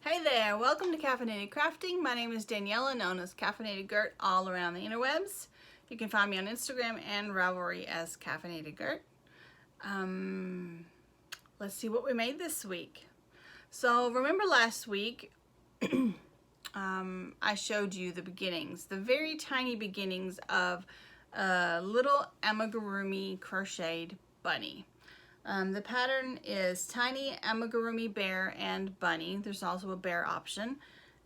Hey there, welcome to Caffeinated Crafting. My name is Daniela, known as Caffeinated Gert all around the interwebs. You can find me on Instagram and Ravelry as Caffeinated Gert. Let's see what we made this week. So remember last week, I showed you the beginnings, the very tiny beginnings of a little amigurumi crocheted bunny. The pattern is Tiny Amigurumi Bear and Bunny. There's also a bear option.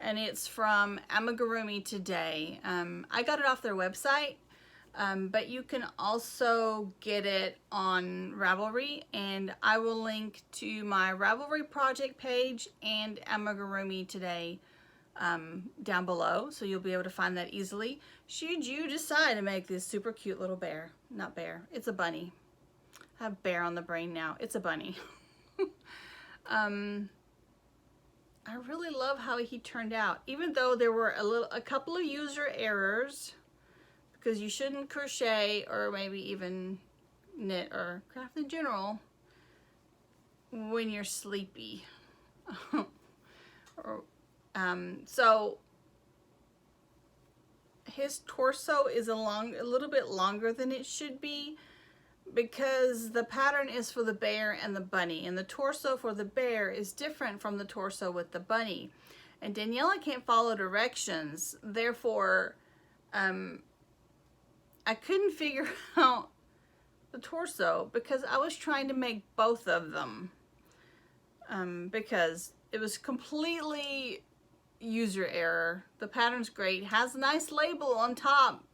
And it's from Amigurumi Today. I got it off their website, but you can also get it on Ravelry. And I will link to my Ravelry project page and Amigurumi Today down below. So you'll be able to find that easily. Should you decide to make this super cute little bear. Not bear, it's a bunny. I have bear on the brain now. It's a bunny. I really love how he turned out, even though there were a couple of user errors, because you shouldn't crochet or maybe even knit or craft in general when you're sleepy. So his torso is a little bit longer than it should be, because the pattern is for the bear and the bunny, and the torso for the bear is different from the torso with the bunny. And Daniela can't follow directions, therefore I couldn't figure out the torso because I was trying to make both of them, because it was completely user error. The pattern's great, has a nice label on top.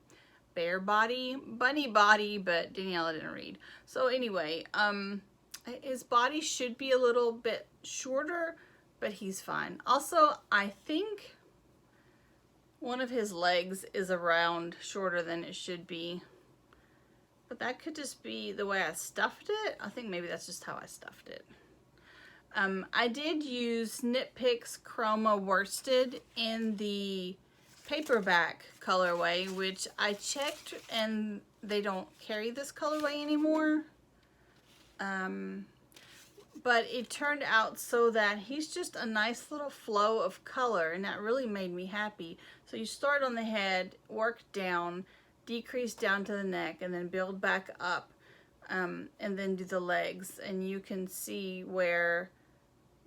Bear body, bunny body, but Daniela didn't read. So anyway, his body should be a little bit shorter, but he's fine. Also, I think one of his legs is around shorter than it should be, but that could just be the way I stuffed it. I think maybe that's just how I stuffed it. I did use Knit Picks Chroma Worsted in the paperback colorway, which I checked and they don't carry this colorway anymore, but it turned out so that he's just a nice little flow of color, and that really made me happy. So you start on the head, work down, decrease down to the neck, and then build back up, and then do the legs, and you can see where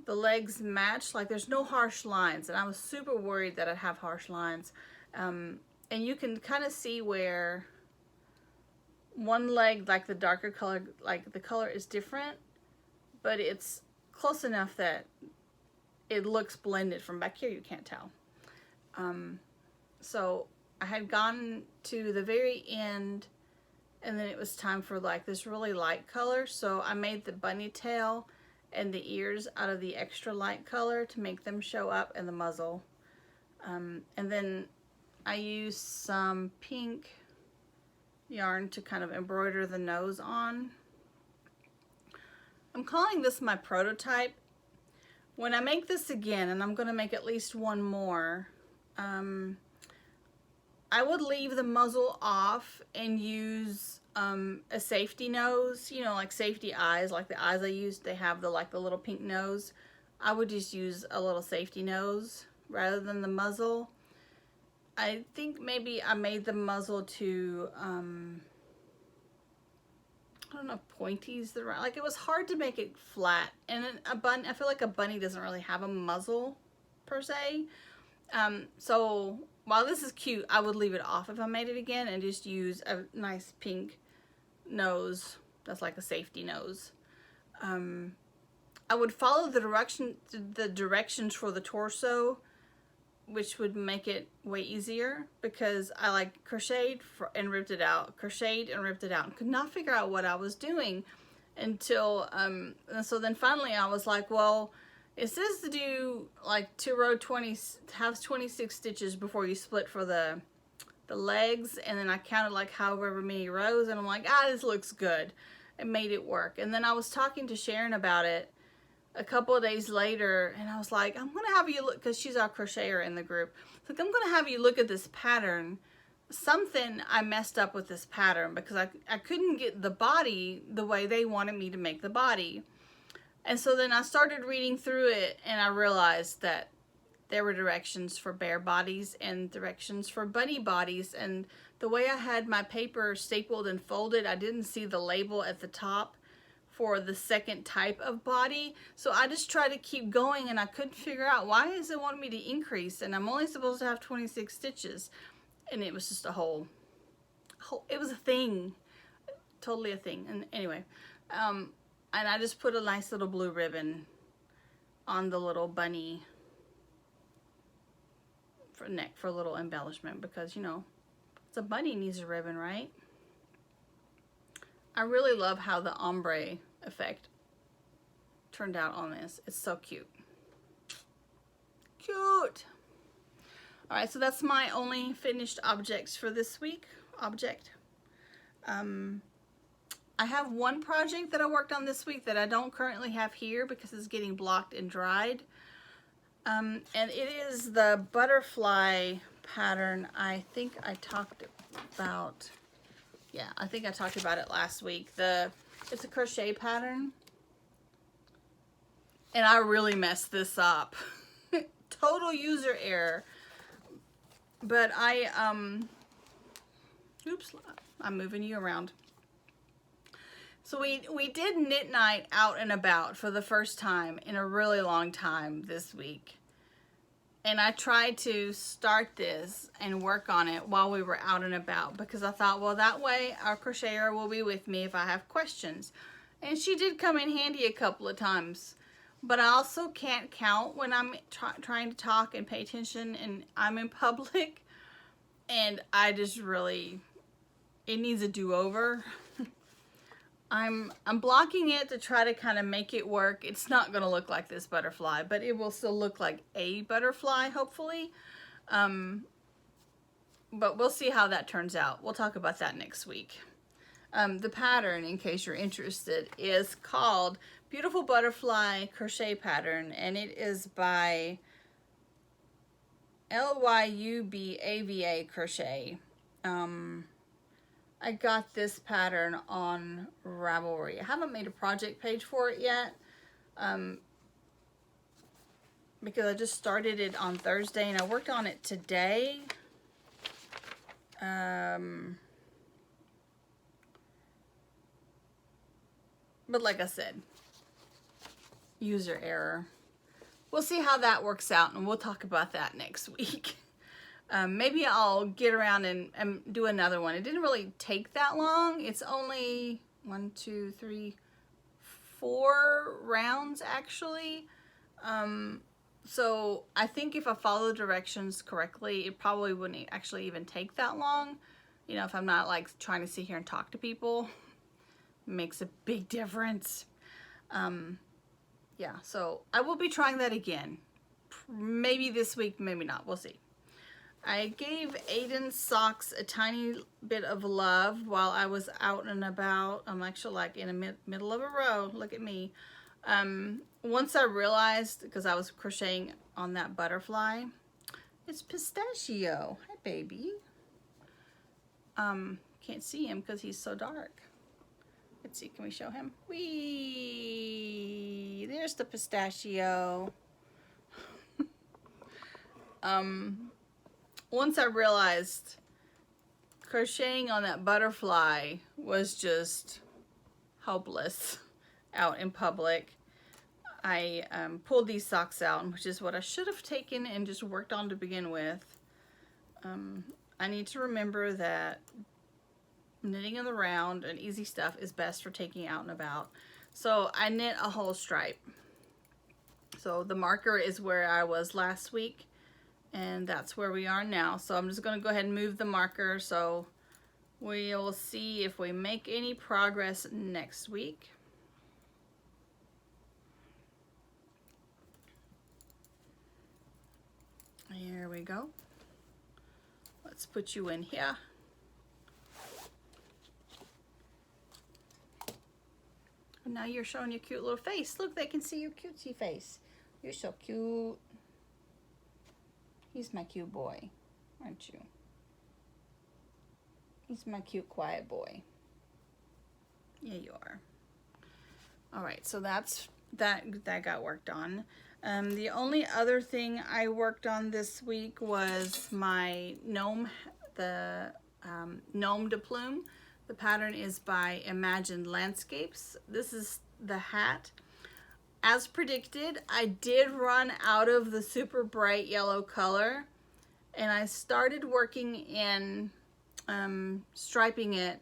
the legs match, like there's no harsh lines, and I was super worried that I'd have harsh lines. And you can kind of see where one leg, like the darker color, like the color is different, but it's close enough that it looks blended. From back here you can't tell. So I had gone to the very end, and then it was time for like this really light color, so I made the bunny tail and the ears out of the extra light color to make them show up, and the muzzle. And then I used some pink yarn to kind of embroider the nose on. I'm calling this my prototype. When I make this again, and I'm going to make at least one more, I would leave the muzzle off and use a safety nose, you know, like safety eyes, like the eyes I used, they have the little pink nose. I would just use a little safety nose rather than the muzzle. I think maybe I made the muzzle to, I don't know if pointy's the right, like it was hard to make it flat. And I feel like a bunny doesn't really have a muzzle per se. So while this is cute, I would leave it off if I made it again and just use a nice pink nose that's like a safety nose. I would follow the directions for the torso, which would make it way easier, because I like crocheted and ripped it out, crocheted and ripped it out, and could not figure out what I was doing until so then finally I was like, well, it says to do like have 26 stitches before you split for the legs, and then I counted like however many rows, and I'm like, this looks good. It made it work. And then I was talking to Sharon about it a couple of days later, and I was like, I'm gonna have you look, because she's our crocheter in the group. So I'm gonna have you look at this pattern. Something I messed up with this pattern, because I couldn't get the body the way they wanted me to make the body. And so then I started reading through it, and I realized that there were directions for bear bodies and directions for bunny bodies, and the way I had my paper stapled and folded, I didn't see the label at the top for the second type of body. So I just tried to keep going, and I couldn't figure out why is it wanting me to increase, and I'm only supposed to have 26 stitches. And it was just a whole it was a thing, totally a thing. And anyway, and I just put a nice little blue ribbon on the little bunny for neck for a little embellishment, because you know, it's a bunny, needs a ribbon, right? I really love how the ombre effect turned out on this. It's so cute. Cute. All right, so that's my only finished objects for this week. I have one project that I worked on this week that I don't currently have here because it's getting blocked and dried. And it is the butterfly pattern. I think I talked about, yeah, I think I talked about it last week. It's a crochet pattern. And I really messed this up. Total user error. But oops, I'm moving you around. So we did knit night out and about for the first time in a really long time this week. And I tried to start this and work on it while we were out and about, because I thought, well, that way our crocheter will be with me if I have questions. And she did come in handy a couple of times. But I also can't count when I'm trying to talk and pay attention and I'm in public. And I just really, it needs a do-over. I'm blocking it to try to kind of make it work. It's not going to look like this butterfly, but it will still look like a butterfly, hopefully. But we'll see how that turns out. We'll talk about that next week. The pattern, in case you're interested, is called Beautiful Butterfly Crochet Pattern, and it is by LYUBAVA Crochet. I got this pattern on Ravelry. I haven't made a project page for it yet, because I just started it on Thursday and I worked on it today. But like I said, user error. We'll see how that works out, and we'll talk about that next week. Maybe I'll get around and do another one. It didn't really take that long. It's only 1, 2, 3, 4 rounds actually. So I think if I follow the directions correctly, it probably wouldn't actually even take that long. You know, if I'm not like trying to sit here and talk to people, it makes a big difference. Yeah, so I will be trying that again. Maybe this week, maybe not. We'll see. I gave Aiden's socks a tiny bit of love while I was out and about. I'm actually like in the middle of a row. Look at me. Once I realized, because I was crocheting on that butterfly, it's Pistachio. Hi, baby. Can't see him because he's so dark. Let's see, can we show him? Whee! There's the Pistachio. Once I realized crocheting on that butterfly was just hopeless out in public, I pulled these socks out, which is what I should have taken and just worked on to begin with. I need to remember that knitting in the round and easy stuff is best for taking out and about. So I knit a whole stripe. So the marker is where I was last week, and that's where we are now. So I'm just going to go ahead and move the marker, so we'll see if we make any progress next week. Here we go. Let's put you in here. And now you're showing your cute little face. Look, they can see your cutesy face. You're so cute. He's my cute boy, aren't you? He's my cute, quiet boy. Yeah, you are. All right, so that got worked on. The only other thing I worked on this week was my gnome, the gnome de plume. The pattern is by Imagined Landscapes. This is the hat. As predicted, I did run out of the super bright yellow color, and I started working in striping it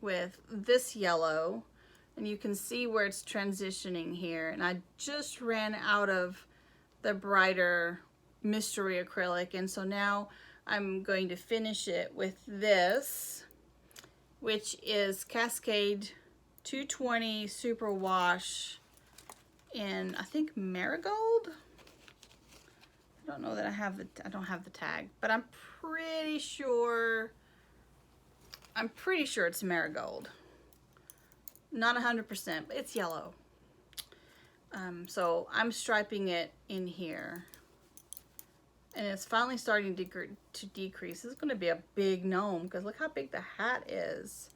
with this yellow, and you can see where it's transitioning here, and I just ran out of the brighter mystery acrylic, and so now I'm going to finish it with this, which is Cascade 220 Super Wash in, I think, Marigold. I don't know that I don't have the tag, but I'm pretty sure it's Marigold. Not 100%, but it's yellow. So I'm striping it in here, and it's finally starting to decrease. This is going to be a big gnome because look how big the hat is.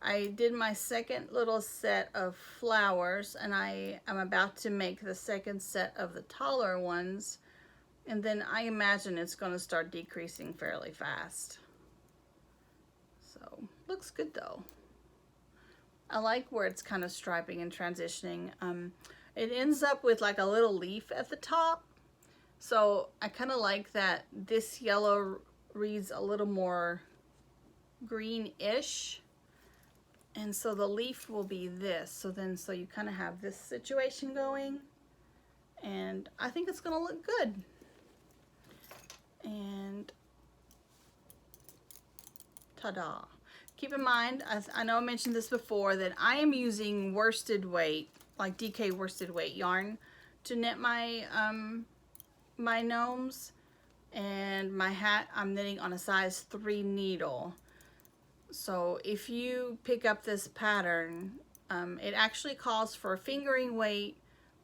I did my second little set of flowers, and I am about to make the second set of the taller ones, and then I imagine it's going to start decreasing fairly fast. So looks good though. I like where it's kind of striping and transitioning. It ends up with like a little leaf at the top, so I kind of like that this yellow reads a little more greenish. And so the leaf will be this. So you kind of have this situation going. And I think it's going to look good. And ta-da. Keep in mind, I know I mentioned this before, that I am using worsted weight, like DK worsted weight yarn to knit my, my gnomes. And my hat I'm knitting on a size 3 needle. So if you pick up this pattern, it actually calls for fingering weight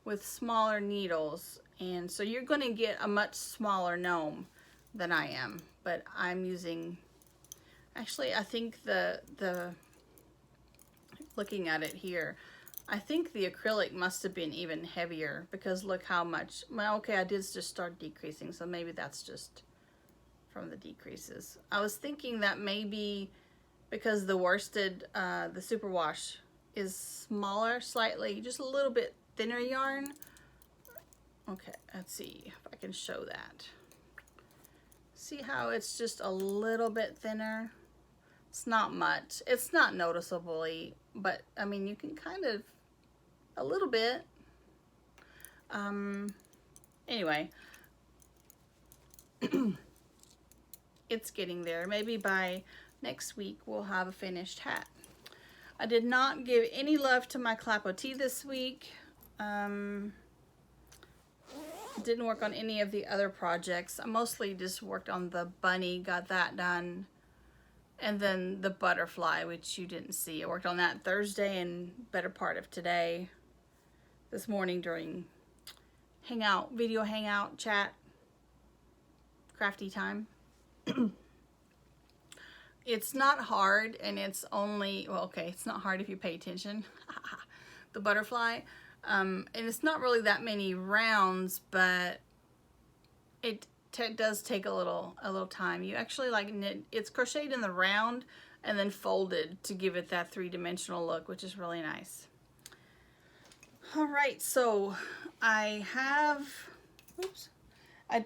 with smaller needles, and so you're going to get a much smaller gnome than I am. But I'm using, actually I think looking at it here, I think the acrylic must have been even heavier, because look how much, well, okay, I did just start decreasing, so maybe that's just from the decreases. I was thinking that maybe because the worsted, the superwash is smaller slightly, just a little bit thinner yarn. Okay, let's see if I can show that. See how it's just a little bit thinner? It's not much. It's not noticeably, but I mean, you can kind of, a little bit. Anyway, it's getting there. Maybe by next week we'll have a finished hat. I did not give any love to my clapotis this week. Didn't work on any of the other projects. I mostly just worked on the bunny, got that done. And then the butterfly, which you didn't see. I worked on that Thursday and better part of today. This morning during hangout, video hangout, chat, crafty time. It's not hard, and it's only, well, okay, it's not hard if you pay attention. The butterfly. And it's not really that many rounds, but it does take a little time. You actually like knit, it's crocheted in the round and then folded to give it that 3-dimensional look, which is really nice. All right, so I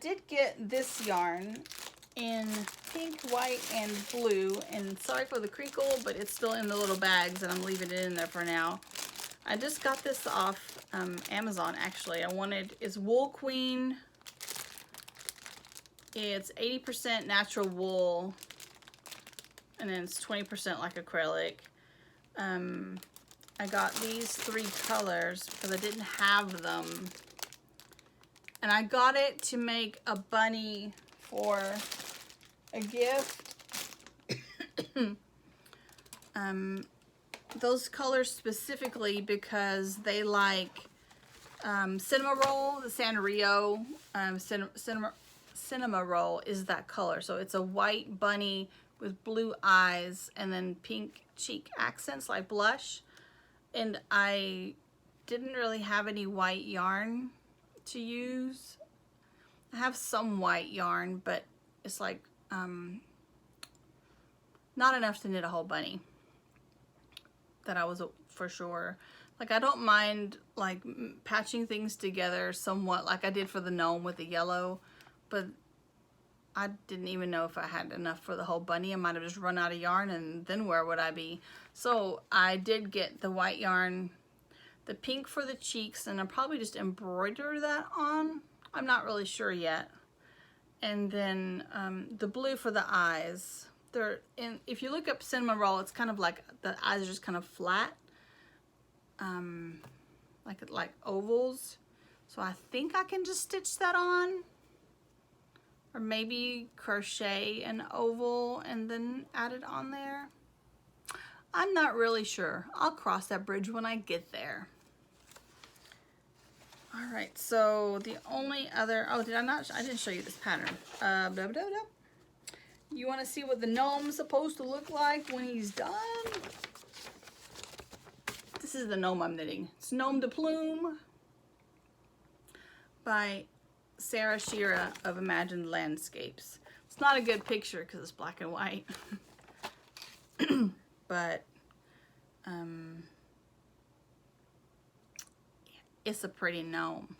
did get this yarn in pink, white, and blue, and sorry for the crinkle, but it's still in the little bags and I'm leaving it in there for now. I just got this off Amazon, actually. It's Wool Queen. It's 80% natural wool, and then it's 20% like acrylic. I got these 3 colors because I didn't have them, and I got it to make a bunny for a gift. Those colors specifically because they like Cinema Roll, the Sanrio Cinema Roll is that color. So it's a white bunny with blue eyes and then pink cheek accents like blush. And I didn't really have any white yarn to use. I have some white yarn, but it's like not enough to knit a whole bunny. That I was for sure. Like, I don't mind like patching things together somewhat, like I did for the gnome with the yellow, but I didn't even know if I had enough for the whole bunny. I might have just run out of yarn, and then where would I be? So I did get the white yarn, the pink for the cheeks, and I'll probably just embroider that on. I'm not really sure yet. And then the blue for the eyes. They're in, if you look up Cinnamon Roll, it's kind of like the eyes are just kind of flat, like ovals. So I think I can just stitch that on, or maybe crochet an oval and then add it on there. I'm not really sure. I'll cross that bridge when I get there. All right, so the only other, oh, I didn't show you this pattern. Blah, blah, blah. You want to see what the gnome's supposed to look like when he's done? This is the gnome I'm knitting. It's Gnome de Plume by Sarah Shira of Imagined Landscapes. It's not a good picture because it's black and white. But it's a pretty gnome.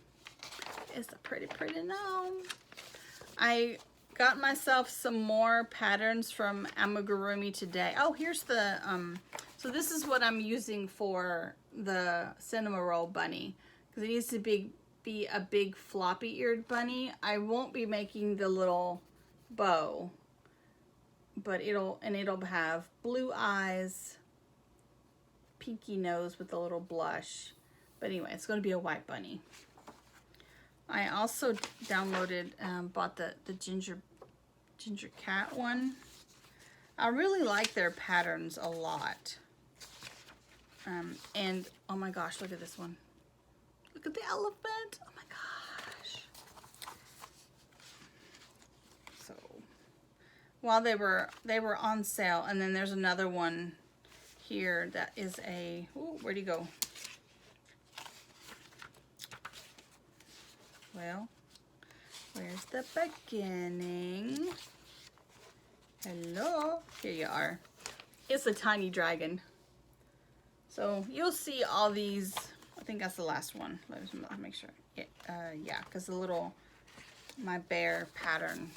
It's a pretty gnome. I got myself some more patterns from Amigurumi today. Oh, here's the, so this is what I'm using for the Cinnamon Roll bunny, because it needs to be a big floppy eared bunny. I won't be making the little bow, but it'll have blue eyes, pinky nose with a little blush. But anyway, it's going to be a white bunny. I also downloaded, bought the Ginger Cat one. I really like their patterns a lot. And oh my gosh, look at this one. Look at the elephant. Oh my gosh. So while they were on sale, and then there's another one here that is a, ooh, where'd he go? Well, where's the beginning? Hello, here you are. It's a tiny dragon. So you'll see all these. I think that's the last one. Let me make sure. Yeah, because my bear pattern.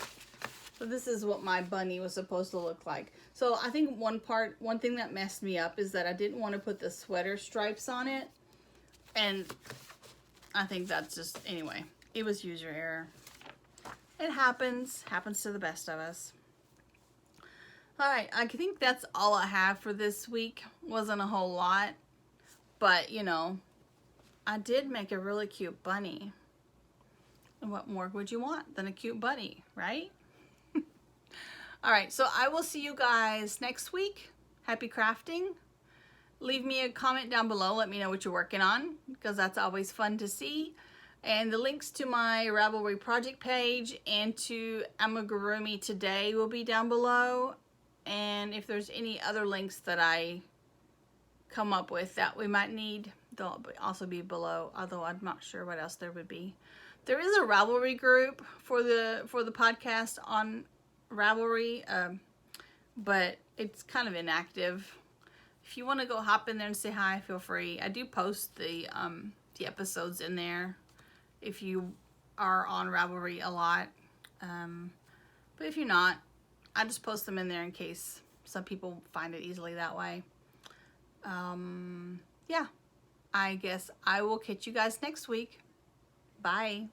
So this is what my bunny was supposed to look like. So I think one thing that messed me up is that I didn't want to put the sweater stripes on it, and I think that's just, anyway. It was user error. It happens to the best of us. All right, I think that's all I have for this week. Wasn't a whole lot, but you know, I did make a really cute bunny. And what more would you want than a cute bunny, right? All right, so I will see you guys next week. Happy crafting. Leave me a comment down below. Let me know what you're working on, because that's always fun to see. And the links to my Ravelry project page and to Amigurumi today will be down below. And if there's any other links that I come up with that we might need, they'll also be below, although I'm not sure what else there would be. There is a Ravelry group for the podcast on Ravelry, but it's kind of inactive. If you want to go hop in there and say hi, feel free. I do post the episodes in there if you are on Ravelry a lot. But if you're not, I just post them in there in case some people find it easily that way. Yeah, I guess I will catch you guys next week. Bye.